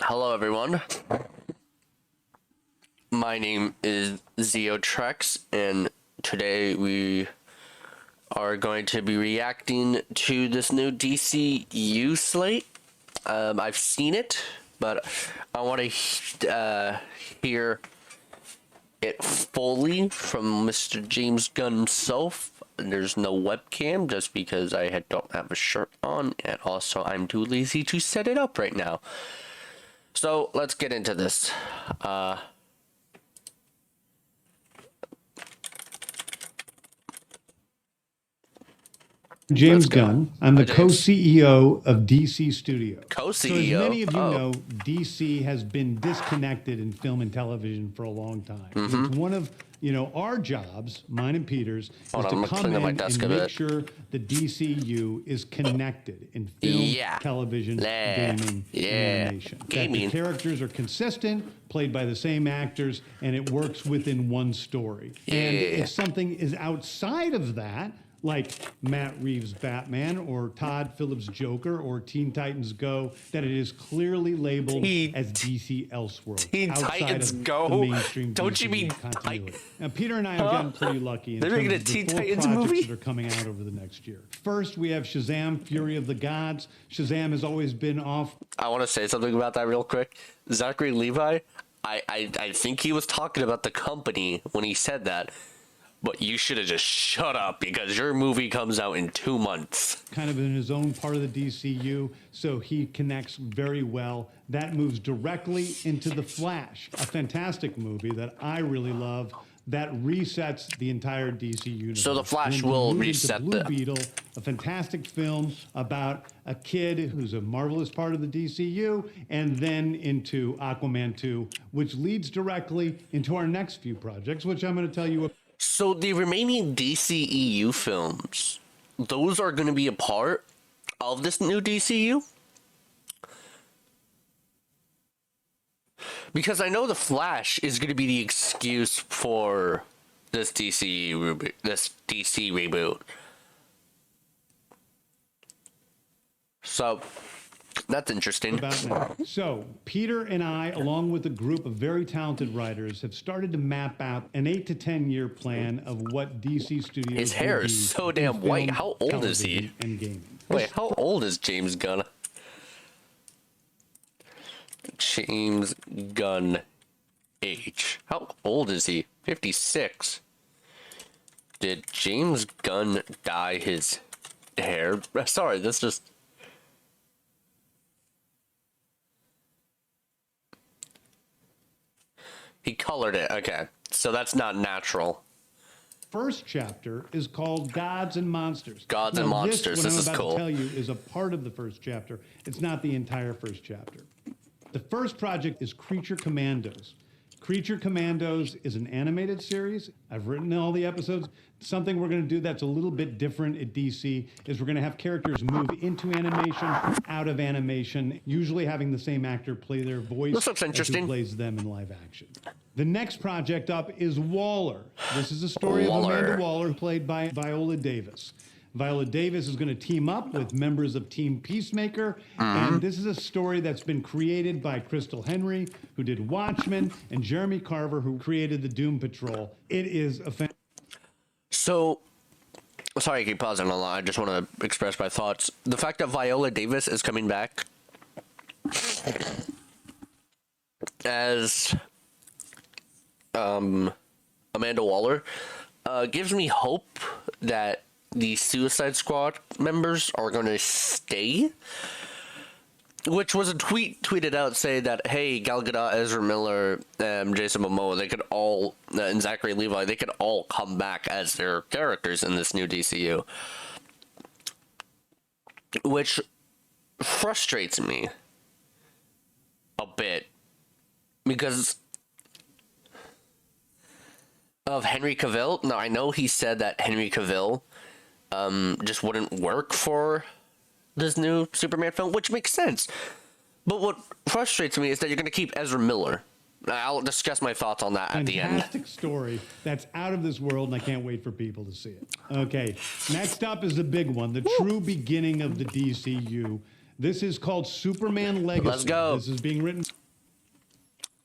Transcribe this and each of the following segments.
Hello, everyone. My name is Zeotrex, and today we are going to be reacting to this new DCU slate. I've seen it, but I want to hear it fully from Mr. James Gunn himself. There's no webcam just because I don't have a shirt on, and also I'm too lazy to set it up right now. So let's get into this. James Gunn. I'm the co-CEO of DC Studios. Co-CEO? So as many of you know, DC has been disconnected in film and television for a long time. It's one of, our jobs, mine and Peter's, is to come in and make sure the DCU is connected in film, television, gaming, and animation. That the characters are consistent, played by the same actors, and it works within one story. And if something is outside of that, like Matt Reeves' Batman or Todd Phillips' Joker or Teen Titans Go, that it is clearly labeled as DC Elseworld. Teen Titans Go? The mainstream Don't DC you mean continuity. Now, Peter and I have gotten pretty lucky in They're terms making a of the Teen 4 Titans projects movie? that are coming out over the next year. First, we have Shazam! Fury of the Gods. Shazam has always been off. I want to say something about that real quick. Zachary Levi, I think he was talking about the company when he said that. But you should have just shut up because your movie comes out in 2 months. Kind of in his own part of the DCU, so he connects very well. That moves directly into The Flash, a fantastic movie that I really love that resets the entire DC universe. So The Flash will reset Blue Beetle, a fantastic film about a kid who's a marvelous part of the DCU, and then into Aquaman 2, which leads directly into our next few projects, which I'm going to tell you about. So the remaining DCEU films, those are going to be a part of this new DCU? Because I know The Flash is going to be the excuse for this DC reboot. So that's interesting. So, Peter and I, along with a group of very talented writers, have started to map out an 8 to 10 year plan of what DC Studios. His hair is so damn white. How old is he? And gaming. Wait, how old is James Gunn? James Gunn age. How old is he? 56. Did James Gunn dye his hair? Sorry, this just... He colored it. Okay. So that's not natural. First chapter is called Gods and Monsters. Gods and Monsters. This is cool. What I'm about to tell you is a part of the first chapter. It's not the entire first chapter. The first project is Creature Commandos. Creature Commandos is an animated series. I've written all the episodes. Something we're going to do that's a little bit different at DC is we're going to have characters move into animation, out of animation, usually having the same actor play their voice. This looks interesting. Who plays them in live action. The next project up is Waller. This is a story of Amanda Waller, played by Viola Davis. Viola Davis is going to team up with members of Team Peacemaker, and this is a story that's been created by Crystal Henry, who did Watchmen, and Jeremy Carver, who created the Doom Patrol. It is a So, sorry I keep pausing a lot. I just want to express my thoughts. The fact that Viola Davis is coming back as Amanda Waller gives me hope that the Suicide Squad members are going to stay, which was a tweeted out saying that, hey, Gal Gadot, Ezra Miller, Jason Momoa, they could all, and Zachary Levi, they could all come back as their characters in this new DCU, which frustrates me a bit because of Henry Cavill. Now, I know he said that Henry Cavill just wouldn't work for this new Superman film, which makes sense. But what frustrates me is that you're going to keep Ezra Miller. I'll discuss my thoughts on that at the end. Fantastic story that's out of this world, and I can't wait for people to see it. Okay, next up is the big one, the true beginning of the DCU. This is called Superman Legacy. Let's go. This is being written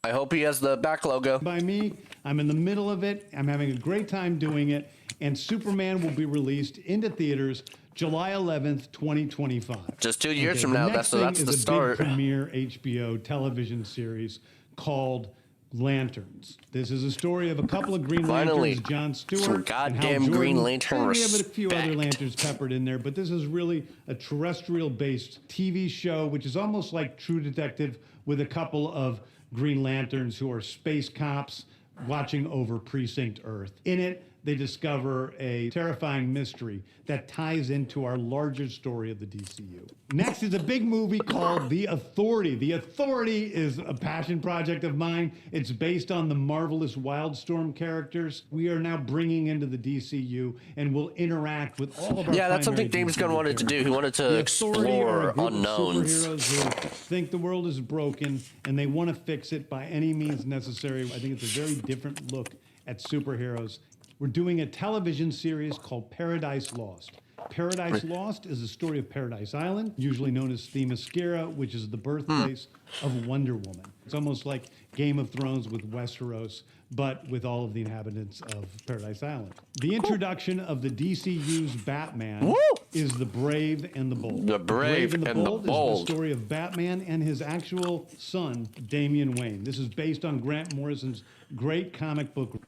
I hope he has the back logo. by me. I'm in the middle of it. I'm having a great time doing it. And Superman will be released into theaters July 11th, 2025. Just 2 years from The now. next That's thing the is a start. big premiere HBO television series called Lanterns. This is a story of a couple of Green Finally, Lanterns, John Stewart some and Hal goddamn Jordan. Green Lantern And we have a few other respect. lanterns peppered in there, but this is really a terrestrial-based TV show, which is almost like True Detective with a couple of Green Lanterns who are space cops watching over Precinct Earth. In it, they discover a terrifying mystery that ties into our larger story of the DCU. Next is a big movie called The Authority. The Authority is a passion project of mine. It's based on the marvelous Wildstorm characters we are now bringing into the DCU and will interact with all of our Yeah, that's something primary James Gunn DCU wanted to do. He characters. wanted to The Authority are a explore group of unknowns. superheroes who think the world is broken and they want to fix it by any means necessary. I think it's a very different look at superheroes. We're doing a television series called Paradise Lost. Paradise Lost is the story of Paradise Island, usually known as Themyscira, which is the birthplace of Wonder Woman. It's almost like Game of Thrones with Westeros, but with all of the inhabitants of Paradise Island. The introduction of the DCU's Batman is The Brave and the Bold. The Brave and the is Bold. the story of Batman and his actual son, Damian Wayne. This is based on Grant Morrison's great comic book.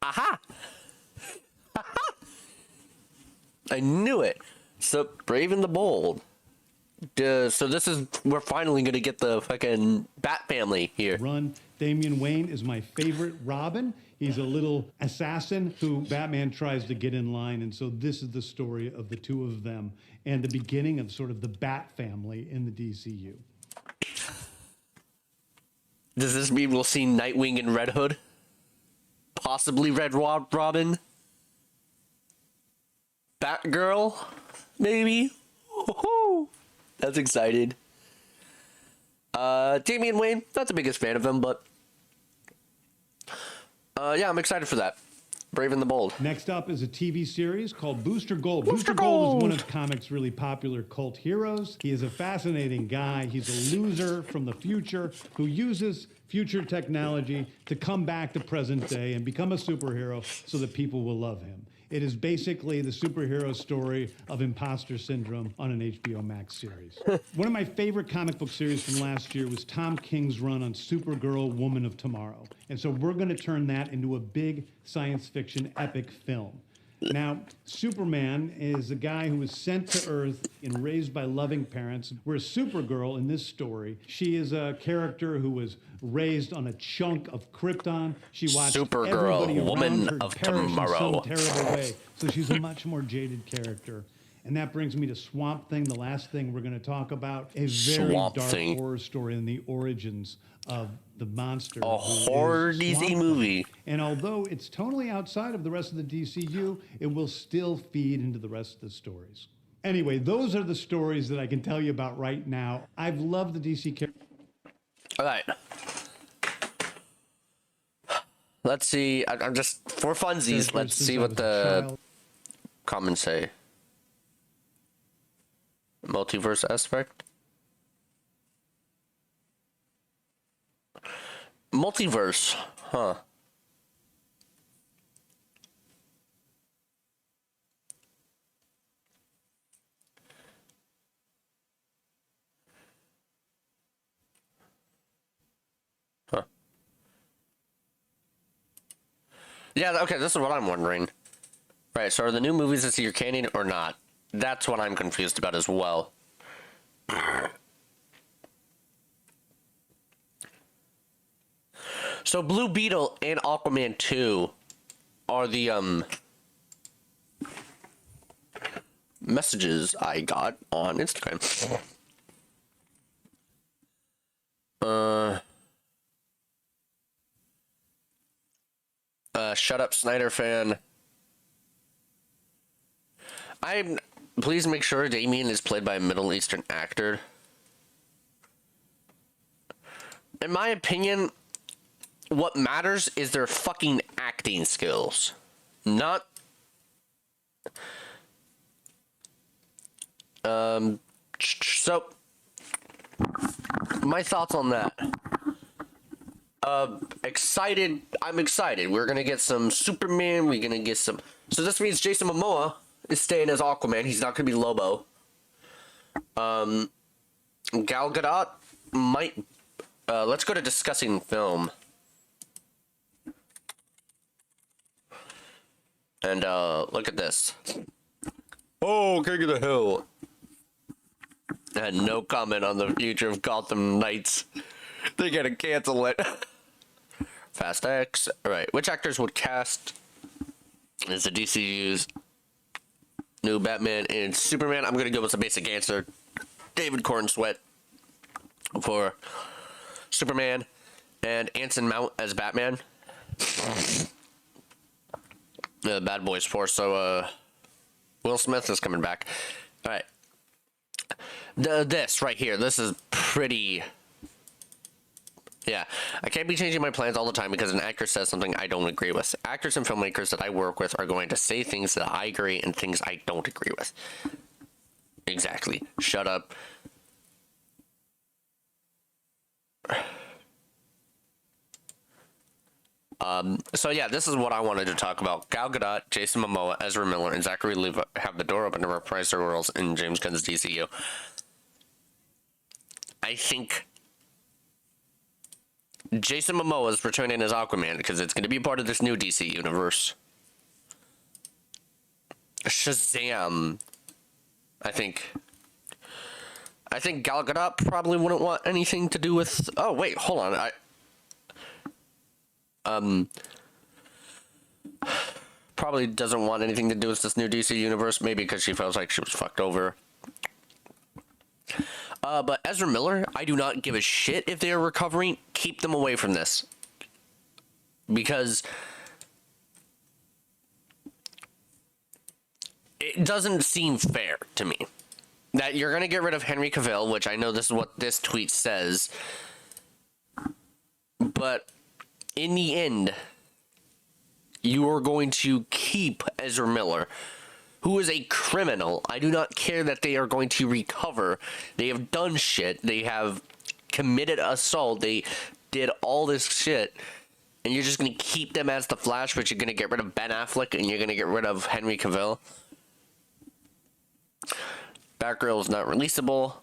Aha! I knew it. So, Brave and the Bold. So this is, we're finally going to get the fucking Bat family here. Run. Damian Wayne is my favorite Robin. He's a little assassin who Batman tries to get in line. And so this is the story of the two of them and the beginning of sort of the Bat family in the DCU. Does this mean we'll see Nightwing and Red Hood? Possibly Red Robin? Batgirl? Maybe? Woohoo! That's excited. Damian Wayne, not the biggest fan of him, but yeah, I'm excited for that. Brave and the Bold. Next up is a TV series called Booster Gold. Booster Gold is one Gold. of comics' really popular cult heroes. He is a fascinating guy. He's a loser from the future who uses future technology to come back to present day and become a superhero so that people will love him. It is basically the superhero story of imposter syndrome on an HBO Max series. One of my favorite comic book series from last year was Tom King's run on Supergirl, Woman of Tomorrow. And so we're going to turn that into a big science fiction epic film. Now, Superman is a guy who was sent to Earth and raised by loving parents, whereas Supergirl in this story, she is a character who was raised on a chunk of Krypton. She watched Supergirl, everybody around Woman her of perish Tomorrow. in some terrible way. So she's a much more jaded character. And that brings me to Swamp Thing, the last thing we're going to talk about. A very Swamp dark Thing. horror story in the origins of the monster. A who is horror Swamp DC Thing. movie. And although it's totally outside of the rest of the DCU, it will still feed into the rest of the stories. Anyway, those are the stories that I can tell you about right now. I've loved the DC characters. All right. Let's see. I'm just, for funsies, let's see since I what was a the child. comments say. Multiverse aspect? Multiverse, huh? Huh. Yeah, okay, this is what I'm wondering. Right, so are the new movies this year canon or not? That's what I'm confused about as well. So Blue Beetle and Aquaman 2 are the messages I got on Instagram. Shut up, Snyder fan. Please make sure Damien is played by a Middle Eastern actor. In my opinion, what matters is their fucking acting skills. Not So, my thoughts on that. Excited. I'm excited. We're gonna get some Superman. We're gonna get some. So this means Jason Momoa is staying as Aquaman. He's not gonna be Lobo. Gal Gadot might. Let's go to discussing film. And look at this. Oh, King of the Hill. I had no comment on the future of Gotham Knights. They're gonna cancel it. Fast X. Alright, which actors would cast as the DCU's new Batman and Superman? I'm gonna go with the basic answer. David Cornsweet for Superman and Anson Mount as Batman. Bad Boys 4, so Will Smith is coming back. Alright. This right here, this is pretty... Yeah, I can't be changing my plans all the time because an actor says something I don't agree with. Actors and filmmakers that I work with are going to say things that I agree and things I don't agree with. Exactly. Shut up. So yeah, this is what I wanted to talk about. Gal Gadot, Jason Momoa, Ezra Miller, and Zachary Levi have the door open to reprise their roles in James Gunn's DCU. I think Jason Momoa is returning as Aquaman because it's going to be part of this new DC universe. Shazam. I think Gal Gadot probably wouldn't want anything to do with... Oh, wait, hold on. Probably doesn't want anything to do with this new DC universe, maybe because she feels like she was fucked over. But Ezra Miller, I do not give a shit if they are recovering. Keep them away from this. Because it doesn't seem fair to me that you're going to get rid of Henry Cavill, which I know this is what this tweet says. But in the end, you are going to keep Ezra Miller, who is a criminal. I do not care that they are going to recover. They have done shit. They have committed assault. They did all this shit. And you're just going to keep them as the Flash, but you're going to get rid of Ben Affleck and you're going to get rid of Henry Cavill. Batgirl is not releasable.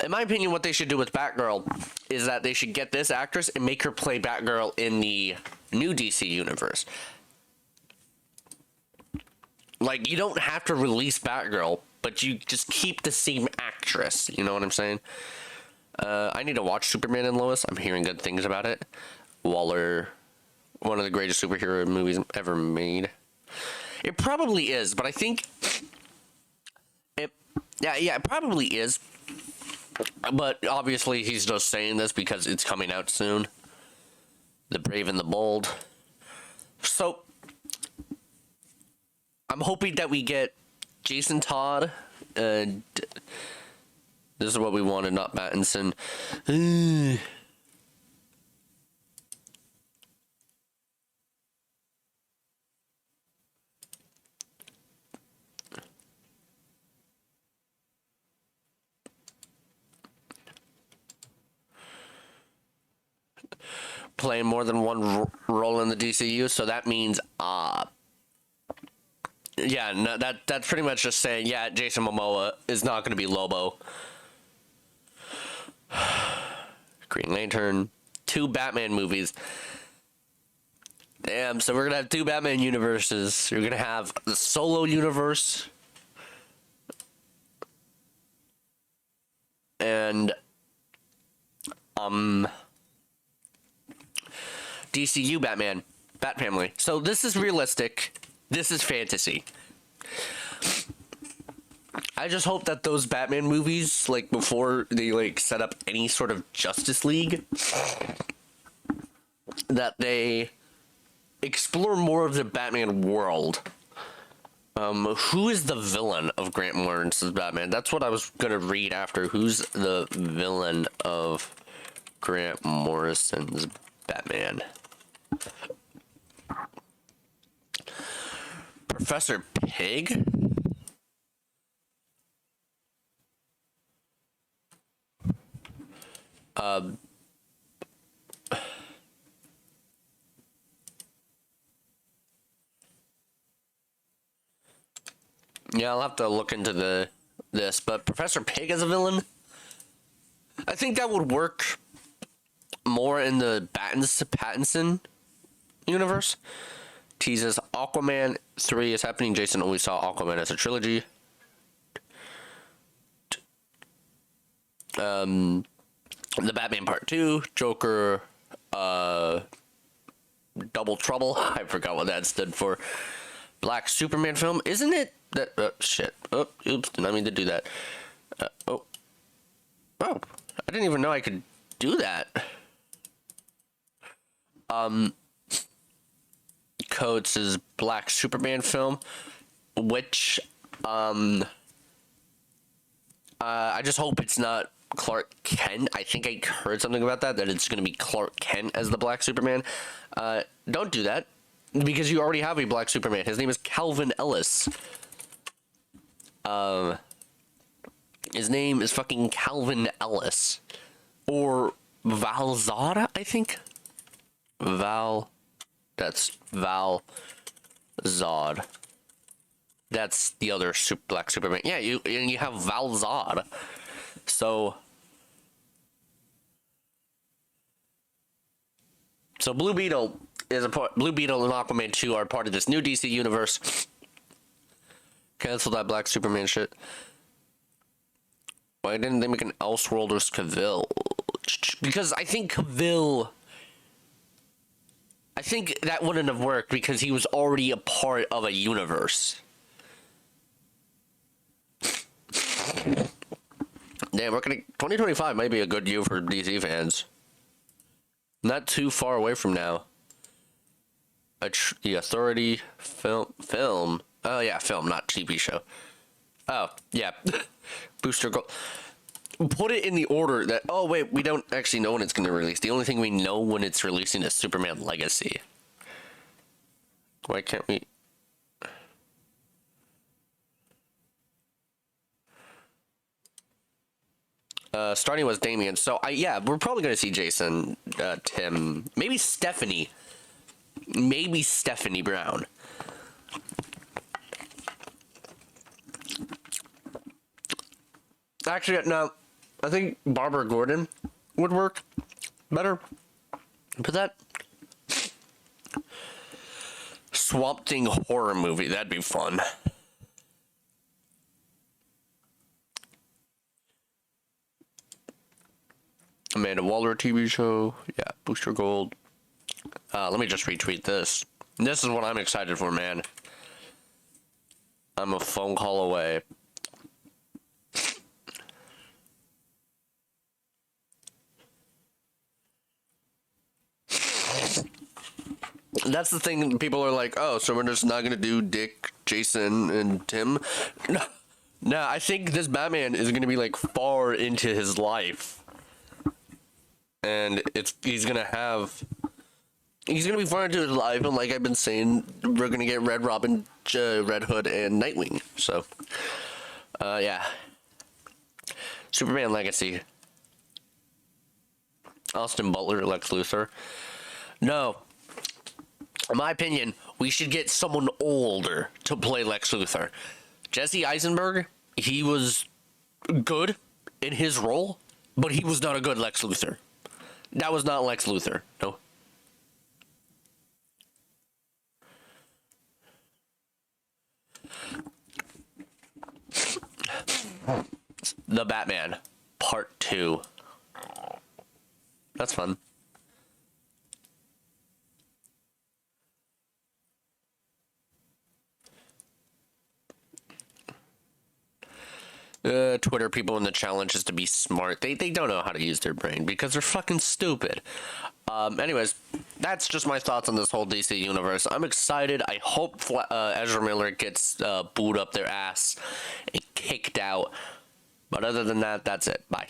In my opinion, what they should do with Batgirl is that they should get this actress and make her play Batgirl in the new DC universe. Like, you don't have to release Batgirl, but you just keep the same actress. You know what I'm saying? I need to watch Superman and Lois. I'm hearing good things about it. Waller, one of the greatest superhero movies ever made. It probably is, but I think... Yeah, it probably is. But obviously he's just saying this because it's coming out soon. The Brave and the Bold. So... I'm hoping that we get Jason Todd, and this is what we wanted, not Pattinson. Playing more than one role in the DCU, so that means yeah, no, that's pretty much just saying, yeah, Jason Momoa is not going to be Lobo. Green Lantern, 2 Batman movies. Damn, so we're going to have 2 Batman universes. We're going to have the solo universe. And, DCU Batman, Bat Family. So this is realistic. This is fantasy. I just hope that those Batman movies, like, before they, like, set up any sort of Justice League, that they explore more of the Batman world. Who is the villain of Grant Morrison's Batman? That's what I was gonna read after. Who's the villain of Grant Morrison's Batman? Professor Pig? Yeah, I'll have to look into this, but Professor Pig as a villain, I think that would work more in the Pattinson universe. Teases Aquaman 3 is happening. Jason always saw Aquaman as a trilogy. The Batman Part 2, Joker, Double Trouble. I forgot what that stood for. Black Superman film, isn't it? That shit. Oh, oops! Did not mean to do that. Oh, I didn't even know I could do that. Code says Black Superman film, which I just hope it's not Clark Kent. I think I heard something about that it's going to be Clark Kent as the Black Superman. Don't do that, because you already have a Black Superman. His name is Calvin Ellis. His name is fucking Calvin Ellis. Or Val Zod, I think. That's Val Zod. That's the other Black Superman. Yeah, you have Val Zod. So Blue Beetle and Aquaman 2 are part of this new DC universe. Cancel that Black Superman shit. Why didn't they make an Elseworlder's Cavill? Because I think that wouldn't have worked because he was already a part of a universe. Damn, 2025 might be a good year for DC fans. Not too far away from now. The Authority film. Oh yeah, film, not TV show. Oh yeah, Booster Gold. Put it in the order that. Oh wait, we don't actually know when it's going to release. The only thing we know when it's releasing is Superman Legacy. Why can't we? Starting with Damien. So yeah, we're probably going to see Jason, Tim, maybe Stephanie Brown. Actually, no. I think Barbara Gordon would work better for that. Swamp Thing horror movie. That'd be fun. Amanda Waller TV show. Yeah, Booster Gold. Let me just retweet this. This is what I'm excited for, man. I'm a phone call away. That's the thing. People are like, oh, so we're just not going to do Dick, Jason, and Tim? No, I think this Batman is going to be, like, far into his life. And he's going to be far into his life, and like I've been saying, we're going to get Red Robin, Red Hood, and Nightwing. So, yeah. Superman Legacy. Austin Butler, Lex Luthor. No. In my opinion, we should get someone older to play Lex Luthor. Jesse Eisenberg, he was good in his role, but he was not a good Lex Luthor. That was not Lex Luthor. No. The Batman, Part 2. That's fun. Twitter people in the challenge is to be smart. They don't know how to use their brain because they're fucking stupid. Anyways, that's just my thoughts on this whole DC universe. I'm excited. I hope Ezra Miller gets booed up their ass and kicked out. But other than that, that's it. Bye.